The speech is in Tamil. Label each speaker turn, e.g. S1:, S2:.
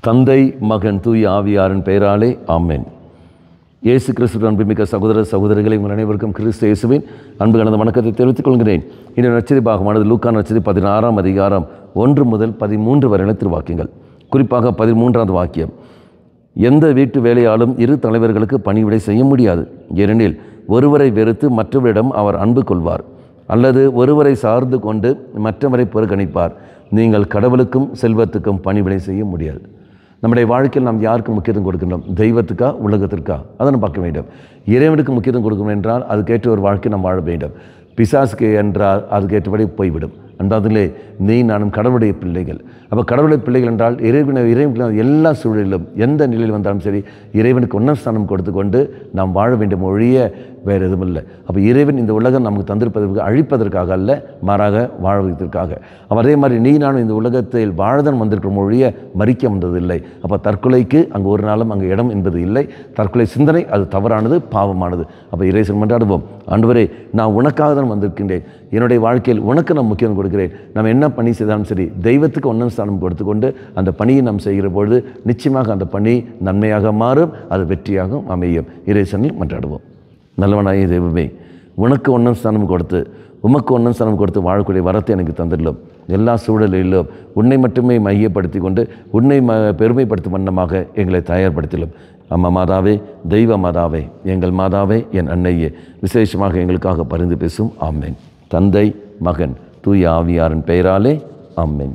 S1: தந்தை, மகன், தூய ஆவியாரின் பெயராலே ஆமென். இயேசு கிறிஸ்துவின் அன்புமிக்க சகோதர சகோதரிகளை உங்கள் அனைவருக்கும் கிறிஸ்து இயேசுவின் அன்பு கலந்த வணக்கத்தை தெரிவித்துக் கொள்கிறேன். இந்த நற்செய்தி பாகமானது லூக்கா நற்செய்தி 16ஆம் அதிகாரம் 1 முதல் 13 வரையான திருவாக்கியங்கள். குறிப்பாக 13வது வாக்கியம்: எந்த வீட்டு வேலையாலும் இரு தலைவர்களுக்கு பணிவிடை செய்ய முடியாது. ஏனெனில் ஒருவரை வெறுத்து மற்றவரிடம் அவர் அன்பு கொள்வார், அல்லது ஒருவரை சார்ந்து கொண்டு மற்றவரை புறக்கணிப்பார். நீங்கள் கடவுளுக்கும் செல்வத்துக்கும் பணிவிடை செய்ய முடியாது. நம்முடைய வாழ்க்கையில் நாம் யாருக்கு முக்கியத்துவம் கொடுக்கின்றோம்? தெய்வத்துக்கா, உலகத்திற்கா? அதை நம்ம பார்க்க வேண்டும். இறைவனுக்கு முக்கியத்துவம் கொடுக்கணும் என்றால் அதுக்கேற்ற ஒரு வாழ்க்கை நாம் வாழ வேண்டும். பிசாசுக்கு என்றால் அதுக்கேற்றபடி போய்விடும். அன்பாதிலே நீ நானும் கடவுளுடைய பிள்ளைகள். அப்போ கடவுளுடைய பிள்ளைகள் என்றால் இறைவன் எல்லா சூழலிலும் எந்த நிலையில் வந்தாலும் சரி இறைவனுக்கு ஒன்றாம் ஸ்தானம் கொடுத்து கொண்டு நாம் வாழ வேண்டும், ஒழிய வேறு எதுவும் இல்லை. அப்போ இறைவன் இந்த உலகம் நமக்கு தந்திருப்பதற்கு அழிப்பதற்காக அல்ல, மாறாக வாழ்வதற்காக. அப்போ அதே மாதிரி நீ நானும் இந்த உலகத்தில் வாழதான் வந்திருக்கிற ஒழிய மறிக்க வந்ததில்லை. அப்போ தற்கொலைக்கு அங்கே ஒரு நாளும் அங்கே இடம் என்பது இல்லை. தற்கொலை சிந்தனை அது தவறானது, பாவமானது. அப்போ இறைவன் மன்றாடுவோம்: ஆண்டவரே, நான் உனக்காக தான் வந்திருக்கின்றேன். என்னுடைய வாழ்க்கையில் உனக்கு நான் முக்கியம் கொடுக்கிறேன். நம்ம என்ன பணி செய்தாலும் சரி தெய்வத்துக்கு ஒன்றாம் ஸ்தானம் கொடுத்துக்கொண்டு அந்த பணியை நாம் செய்கிற பொழுது நிச்சயமாக அந்த பணி நன்மையாக மாறும், அது வெற்றியாகவும் அமையும். இறைவனில் மன்றாடுவோம். நல்லவனாய தெய்வமே, உனக்கு ஒன்றாம் ஸ்தானம் கொடுத்து உமக்கு ஒன்றாம் ஸ்தானம் கொடுத்து வாழக்கூடிய வரத்தை எனக்கு தந்துடலும். எல்லா சூழலிலும் உன்னை மட்டுமே மையப்படுத்தி கொண்டு உன்னை பெருமைப்படுத்தும் வண்ணமாக எங்களை தயார்படுத்திலும். அம்மா மாதாவே, தெய்வ மாதாவே, எங்கள் மாதாவே, என் அன்னையே, விசேஷமாக எங்களுக்காக பரிந்து பேசும். ஆமென். தந்தை, மகன், தூய ஆவியாரின் பெயராலே ஆமென்.